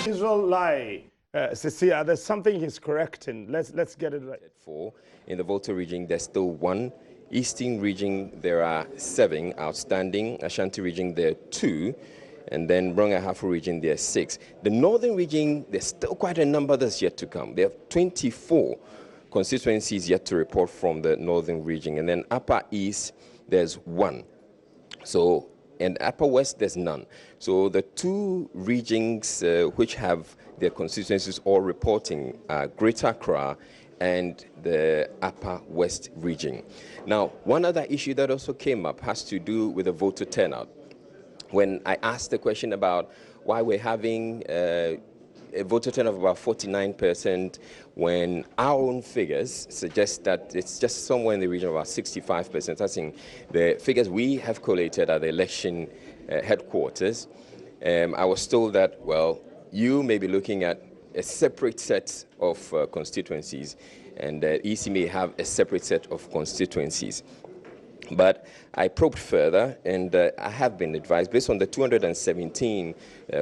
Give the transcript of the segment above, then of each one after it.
Visual lie. Cecilia, there's something he's correcting. Let's get it right. 4. In the Volta region, there's still 1. Eastern region, there are 7 outstanding. Ashanti region, there are 2. And then Brong-Ahafo region, there are 6. The northern region, there's still quite a number that's yet to come. There are 24 constituencies yet to report from the northern region. And then Upper East, there's 1. So, and Upper West, there's none. So the 2 regions which have their constituencies all reporting are Greater Accra and the Upper West region. Now, one other issue that also came up has to do with the voter turnout. When I asked the question about why we're having a voter turnout of about 49%, when our own figures suggest that it's just somewhere in the region of about 65%. I think the figures we have collated at the election headquarters, I was told that, well, you may be looking at a separate set of constituencies, and the EC may have a separate set of constituencies. But I probed further, and I have been advised, based on the 217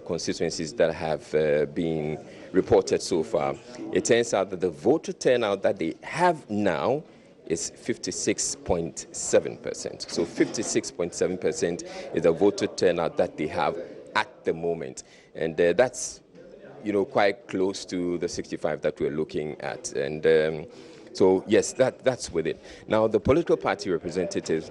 constituencies that have been reported so far, it turns out that the voter turnout that they have now is 56.7%. So 56.7% is the voter turnout that they have at the moment. And that's, you know, quite close to the 65 that we're looking at. And so, yes, that's with it. Now, the political party representatives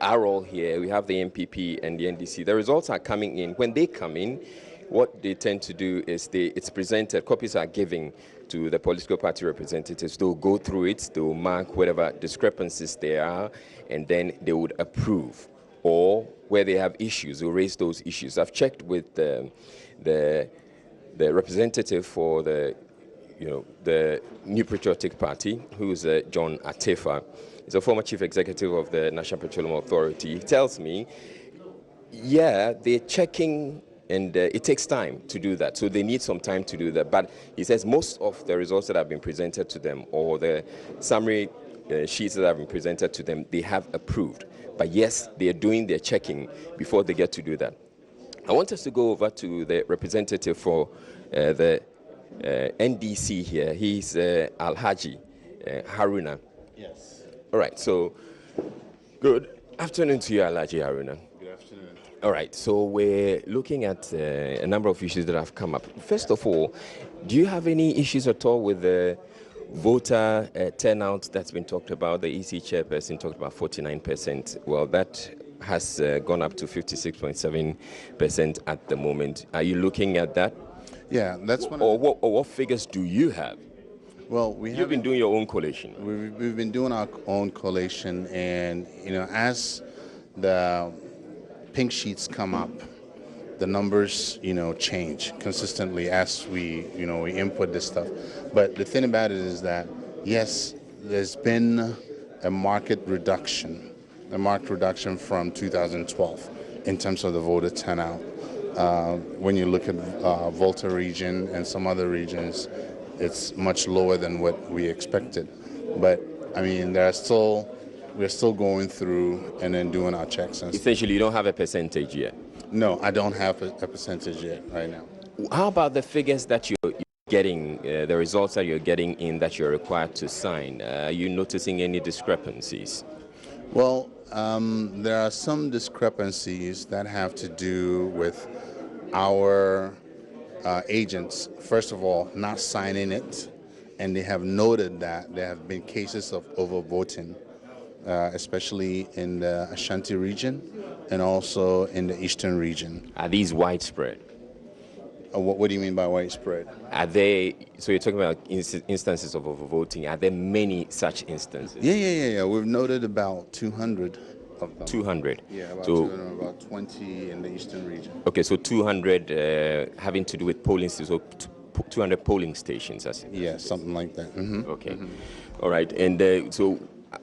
are all here. We have the MPP and the NDC. The results are coming in. When they come in, what they tend to do is it's presented, copies are given to the political party representatives. They'll go through it, they'll mark whatever discrepancies there are, and then they would approve. Or where they have issues, they'll raise those issues. I've checked with the representative for the New Patriotic Party, who's John Atefa. He's a former chief executive of the National Petroleum Authority. He tells me, yeah, they're checking, and it takes time to do that. So they need some time to do that. But he says most of the results that have been presented to them, or the summary sheets that have been presented to them, they have approved. But yes, they are doing their checking before they get to do that. I want us to go over to the representative for the NDC here. He's Alhaji Haruna. Yes. All right, so good afternoon to you, Alhaji Haruna. Good afternoon. All right, so we're looking at a number of issues that have come up. First of all, do you have any issues at all with the voter turnout that's been talked about? The EC chairperson talked about 49%. Well, that has gone up to 56.7% at the moment. Are you looking at that? Yeah, that's one. Or what figures do you have? Well, you've been doing your own collation. We've been doing our own collation, and as the pink sheets come up, the numbers change consistently as we we input this stuff. But the thing about it is that yes, there's been a marked reduction from 2012 in terms of the voter turnout. When you look at Volta region and some other regions, it's much lower than what we expected. But I mean, we're still going through and then doing our checks. And essentially, you don't have a percentage yet. No, I don't have a percentage yet right now. How about the figures that you're getting, the results that you're getting in that you're required to sign? Are you noticing any discrepancies? Well, there are some discrepancies that have to do with our agents, first of all, not signing it, and they have noted that there have been cases of overvoting, especially in the Ashanti region and also in the Eastern region. Are these widespread? What do you mean by widespread? Are they, so you're talking about instances of overvoting, are there many such instances? Yeah. We've noted about 200 of them. 200? Yeah, about 20 in the Eastern region. Okay, so 200 having to do with polling stations, so 200 polling stations, I see. Yeah, something like that. Mm-hmm. Okay. Mm-hmm. All right, and so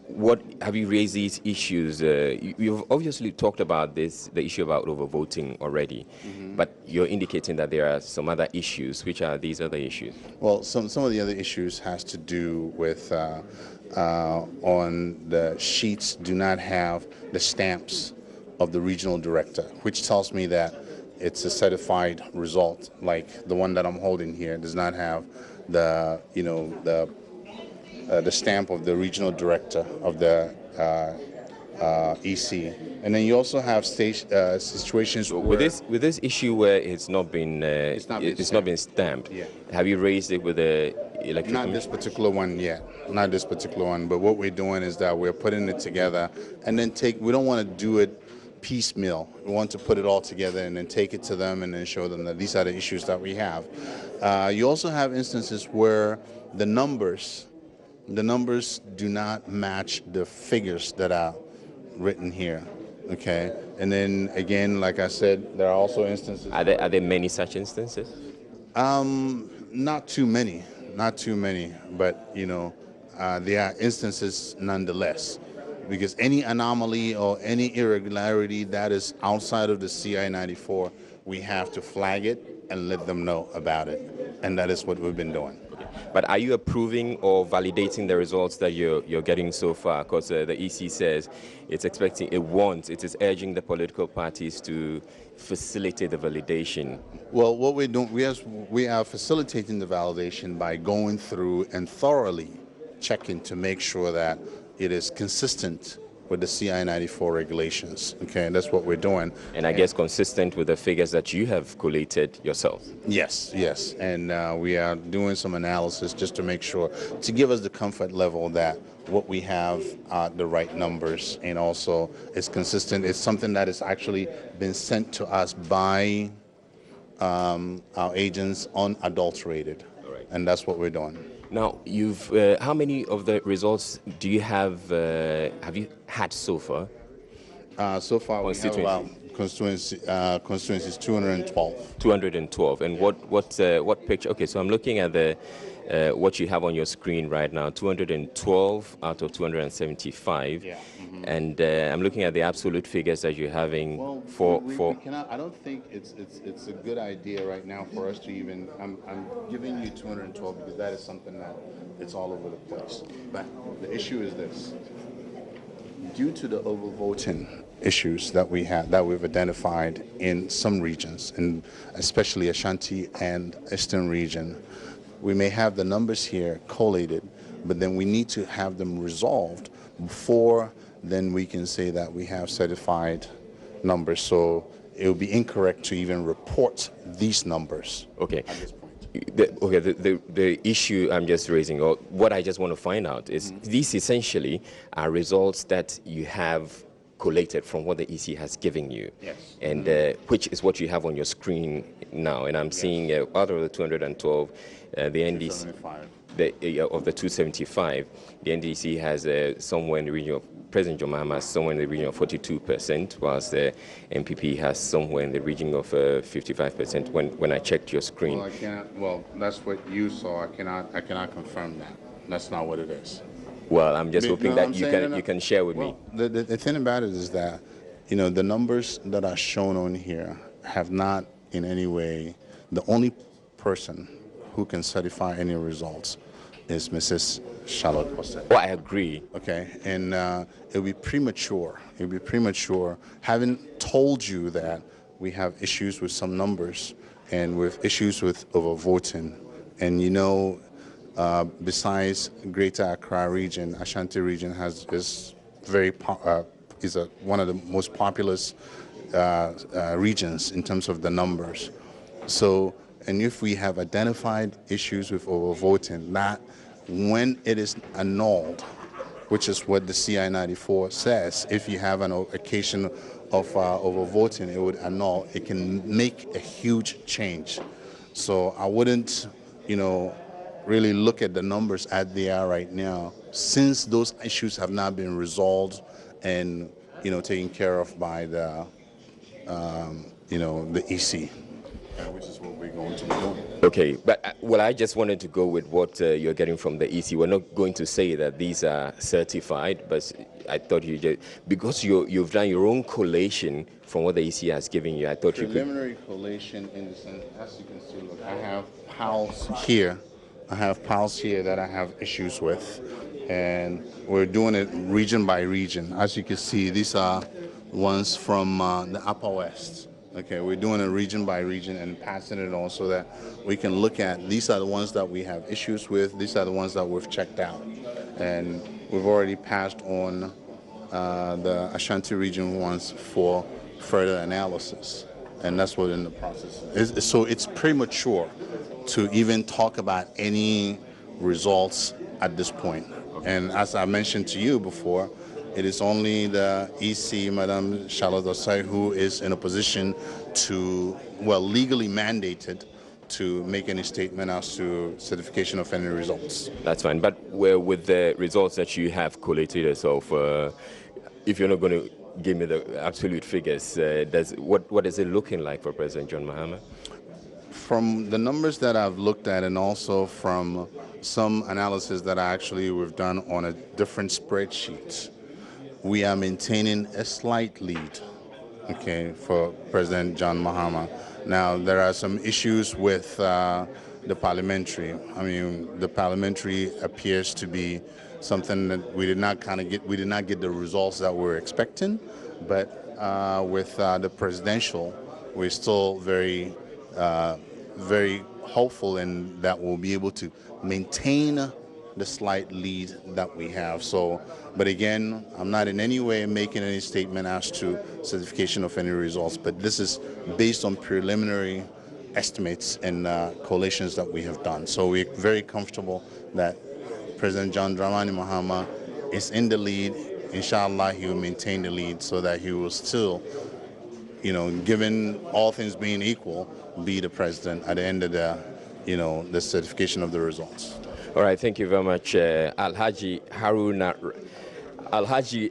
what have you raised these issues? You've obviously talked about the issue about overvoting already, but you're indicating that there are some other issues. Which are these other issues? Well, some of the other issues has to do with on the sheets do not have the stamps of the regional director, which tells me that it's a certified result. Like the one that I'm holding here does not have the, the stamp of the regional director of the EC. And then you also have situations where with this issue where it's not been stamped. Yeah. Have you raised it with the Electoral Not Commission? this particular one yet. Not this particular one. But what we're doing is that we're putting it together and then we don't want to do it piecemeal. We want to put it all together and then take it to them and then show them that these are the issues that we have. You also have instances where the numbers do not match the figures that are written here. Okay. And then again, like I said, there are also instances. Are there many such instances? Not too many, but there are instances nonetheless, because any anomaly or any irregularity that is outside of the CI 94, we have to flag it and let them know about it, and that is what we've been doing. But are you approving or validating the results that you're getting so far? Because the EC says it is urging the political parties to facilitate the validation. Well, what we're doing, we are facilitating the validation by going through and thoroughly checking to make sure that it is consistent with the CI 94 regulations. Okay, and that's what we're doing. And I guess consistent with the figures that you have collated yourself. Yes. And we are doing some analysis just to make sure, to give us the comfort level that what we have are the right numbers, and also it's consistent. It's something that has actually been sent to us by our agents unadulterated. All right. And that's what we're doing. Now, how many of the results do you have you had so far? So far, we have about constituencies 212. 212. And what picture? Okay, so I'm looking at the what you have on your screen right now. 212 out of 275. Yeah. And I'm looking at the absolute figures that you're having we cannot, I don't think it's a good idea right now for us to even. I'm giving you 212 because that is something that it's all over the place. But the issue is this: due to the overvoting issues that we've identified in some regions, and especially Ashanti and Eastern region, we may have the numbers here collated, but then we need to have them resolved before then we can say that we have certified numbers. So it would be incorrect to even report these numbers. Okay. At this point. The issue I'm just raising, or what I just want to find out, is these essentially are results that you have collated from what the EC has given you. Yes. And which is what you have on your screen now. And I'm seeing out of the 212, the NDC. Of the 275, the NDC has somewhere in the region of, President John Mahama has somewhere in the region of 42%, whilst the MPP has somewhere in the region of 55%. When I checked your screen, Well, that's what you saw. I cannot confirm that. That's not what it is. Well, I'm just hoping that you can share with me. The thing about it is that, the numbers that are shown on here have not in any way. The only person who can certify any results is Mrs. Charlotte Posset. Well, I agree. Okay, and it would be premature. It would be premature, having told you that we have issues with some numbers and with issues with overvoting. And besides Greater Accra region, Ashanti region is one of the most populous regions in terms of the numbers. So, and if we have identified issues with overvoting, that when it is annulled, which is what the CI 94 says, if you have an occasion of overvoting, it would annul. It can make a huge change. So I wouldn't, really look at the numbers as they are right now, since those issues have not been resolved and, taken care of by the, the EC. Which is what we're going to be doing. Okay, but I just wanted to go with what you're getting from the EC. We're not going to say that these are certified, but I thought because you've done your own collation from what the EC has given you, I thought preliminary collation in the sense, as you can see, look, I have PALs here. I have PALs here that I have issues with, and we're doing it region by region. As you can see, these are ones from the Upper West. Okay, we're doing it region by region and passing it on so that we can look at these are the ones that we have issues with, these are the ones that we've checked out. And we've already passed on the Ashanti region ones for further analysis. And that's what in the process is. So it's premature to even talk about any results at this point. And as I mentioned to you before, it is only the EC, Madam Charlotte Osai, who is in a position to, well, legally mandated to make any statement as to certification of any results. That's fine. But with the results that you have collated yourself, if you're not going to give me the absolute figures, what is it looking like for President John Mahama? From the numbers that I've looked at and also from some analysis that we've done on a different spreadsheet, we are maintaining a slight lead, okay, for President John Mahama. Now, there are some issues with the parliamentary. I mean, the parliamentary appears to be something that we did not get the results that we were expecting, but with the presidential, we're still very hopeful in that we'll be able to maintain the slight lead that we have. So, but again, I'm not in any way making any statement as to certification of any results, but this is based on preliminary estimates and collations that we have done. So we're very comfortable that President John Dramani Mahama is in the lead. Inshallah, he will maintain the lead so that he will still, you know, given all things being equal, be the president at the end of the, you know, the certification of the results. All right, thank you very much, Alhaji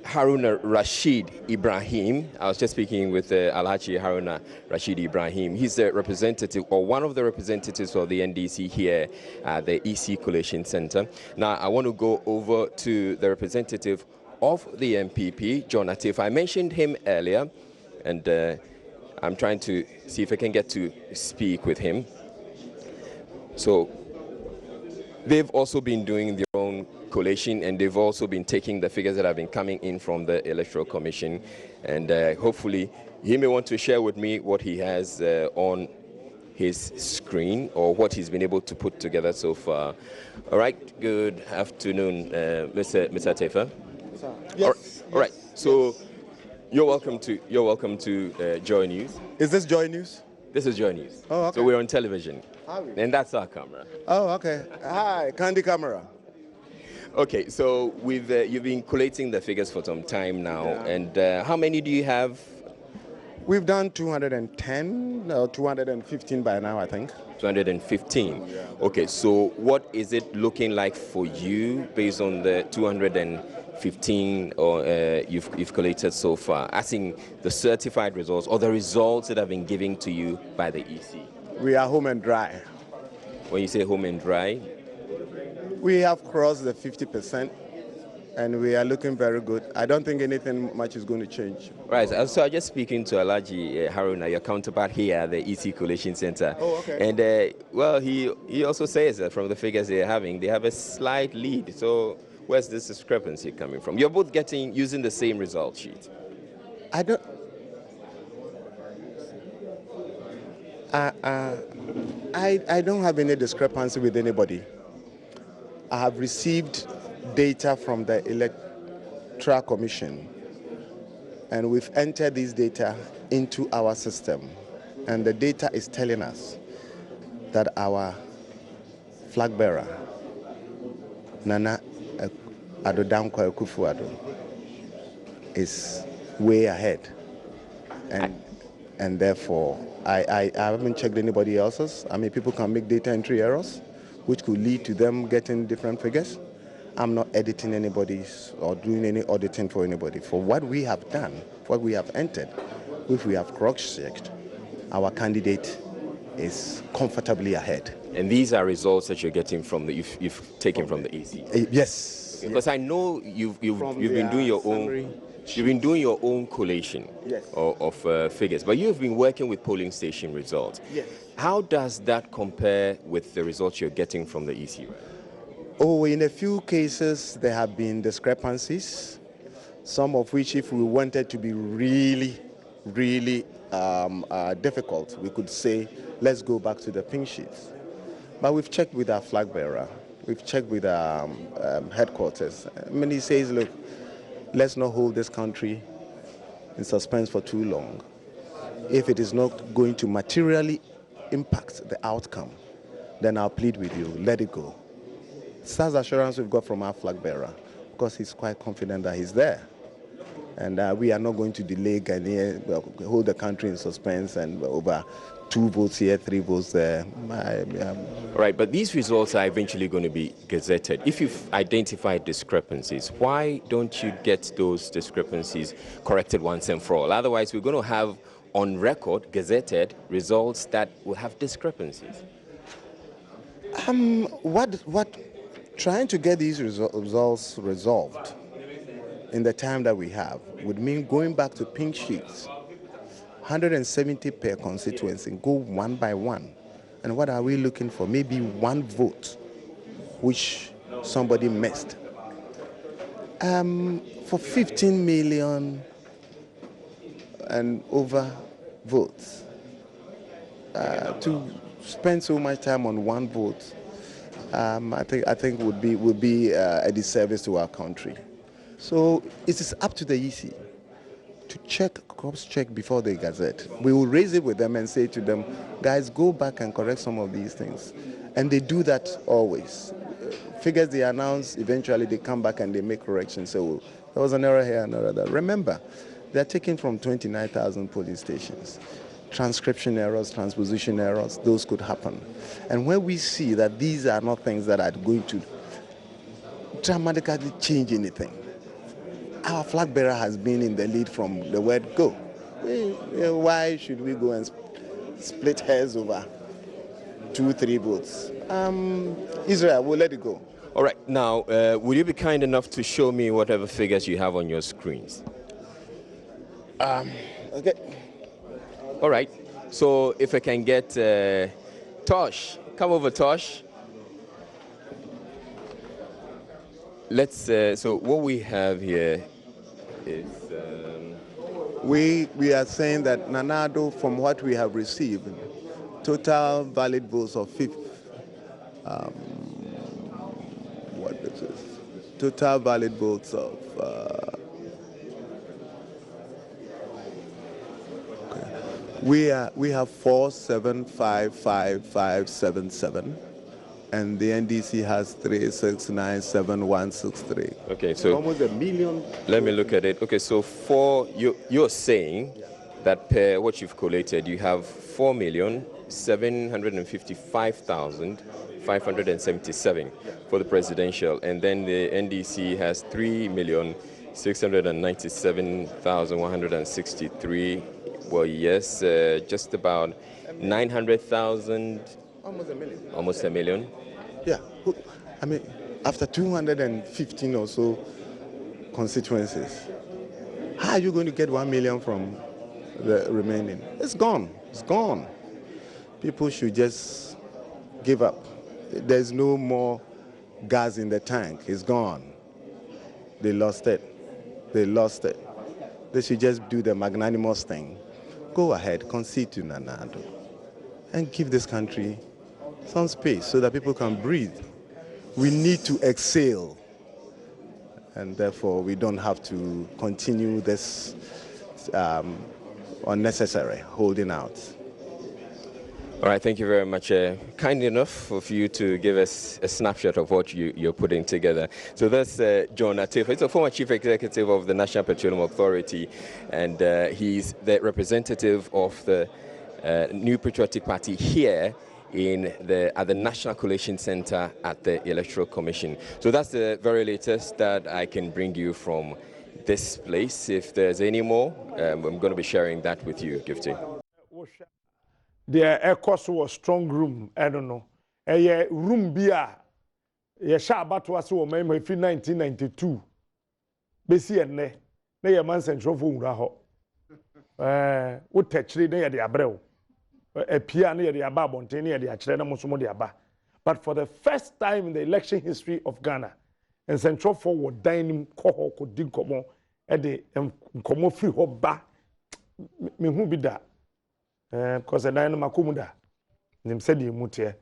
Haruna Rashid Ibrahim. I was just speaking with Alhaji Haruna Rashid Ibrahim. He's a representative, or one of the representatives of the NDC here at the EC Collation Center. Now, I want to go over to the representative of the MPP, John Atif. I mentioned him earlier, and I'm trying to see if I can get to speak with him. So, they've also been doing their own collation, and they've also been taking the figures that have been coming in from the Electoral Commission, and hopefully he may want to share with me what he has on his screen or what he's been able to put together so far. All right, good afternoon, Mr. Tefa. Yes. All right. So you're welcome to Joy News. Is this Joy News? This is Joy News. Oh, okay. So we're on television. And that's our camera. Oh, okay. Hi, Candy Camera. Okay, so you've been collating the figures for some time now, and how many do you have? We've done 210 or 215 by now, I think. 215. Okay, so what is it looking like for you based on the 215 or you've collated so far, as in the certified results or the results that have been given to you by the EC? We are home and dry. When you say home and dry? We have crossed the 50%, and we are looking very good. I don't think anything much is going to change. Right, so I'm just speaking to Alhaji Haruna, your counterpart here at the EC Collation Center. Oh, okay. And, well, he also says that from the figures they're having, they have a slight lead. So where's this discrepancy coming from? You're both using the same result sheet. I don't... I don't have any discrepancy with anybody. I have received data from the Electoral Commission, and we've entered these data into our system, and the data is telling us that our flag bearer, Nana Addo Dankwa Akufo-Addo, is way ahead, and therefore I haven't checked anybody else's. I mean, people can make data entry errors, which could lead to them getting different figures. I'm not editing anybody's or doing any auditing for anybody. For what we have done, what we have entered, if we have cross-checked, our candidate is comfortably ahead. And these are results that you're getting from you've taken from the EC? Yes. Because I know you've been doing your own. You've been doing your own collation of figures, but you've been working with polling station results. Yes. How does that compare with the results you're getting from the EC? Oh, in a few cases, there have been discrepancies, some of which, if we wanted to be really difficult, we could say, let's go back to the pink sheets. But we've checked with our flag bearer. We've checked with our headquarters. I mean, he says, look, let's not hold this country in suspense for too long. If it is not going to materially impact the outcome, then I'll plead with you, let it go. That's the assurance we've got from our flag bearer, because he's quite confident that he's there. And we are not going to delay Ghanaian, hold the country in suspense and over 2 votes here, 3 votes there. Right, but these results are eventually going to be gazetted. If you've identified discrepancies, why don't you get those discrepancies corrected once and for all? Otherwise, we're going to have on record gazetted results that will have discrepancies. Trying to get these results resolved in the time that we have would mean going back to pink sheets, 170 per constituency, go one by one. And what are we looking for? Maybe 1 vote, which somebody missed. For 15 million and over votes, to spend so much time on 1 vote, I think would be a disservice to our country. So it is up to the EC to cross-check before they gazette. We will raise it with them and say to them, guys, go back and correct some of these things. And they do that always. Figures they announce, eventually they come back and they make corrections. So there was an error here, an error there. Remember, they're taken from 29,000 polling stations. Transcription errors, transposition errors, those could happen. And when we see that these are not things that are going to dramatically change anything, our flag bearer has been in the lead from the word go. Why should we go and split hairs over 2, 3 votes? Israel, we'll let it go. All right, now, will you be kind enough to show me whatever figures you have on your screens? Okay. All right, so if I can get Tosh, come over, Tosh. Let's, so what we have here is... We are saying that Nanado, from what we have received, total valid votes of what is this? Total valid votes of we have 4755577, and the NDC has 3697163. Okay, so almost 1 million. Let me look at it. Okay, so you're saying that per what you've collated, you have 4,755,577 for the presidential, and then the NDC has 3,697,163. Well, yes, just about 900,000. Almost 1 million. Almost 1 million. Yeah, I mean, after 215 or so constituencies, how are you going to get 1 million from the remaining? It's gone. It's gone. People should just give up. There's no more gas in the tank. It's gone. They lost it. They lost it. They should just do the magnanimous thing. Go ahead, concede to Nanado, and give this country some space so that people can breathe. We need to exhale, and therefore we don't have to continue this unnecessary holding out. All right, thank you very much. Kind enough of you to give us a snapshot of what you're putting together. So that's John Atif. He's a former chief executive of the National Petroleum Authority, and he's the representative of the New Patriotic Party here at the National Collation Center at the Electoral Commission. So that's the very latest that I can bring you from this place. If there's any more, I'm going to be sharing that with you, Gifty. The air cost was strong room. I don't know. A room beer. A sharp battle was so made 1992. Bessie and ne. Nay a man central for Uraho. Would touch the day at the Abreu. A piano at the Ababonte near the Achrena Mosumo. But for the first time in the election history of Ghana, and Central Forward dining coho could do como at the Como free hoba. Me who be that. because dan no makomu da nim sɛ de mu te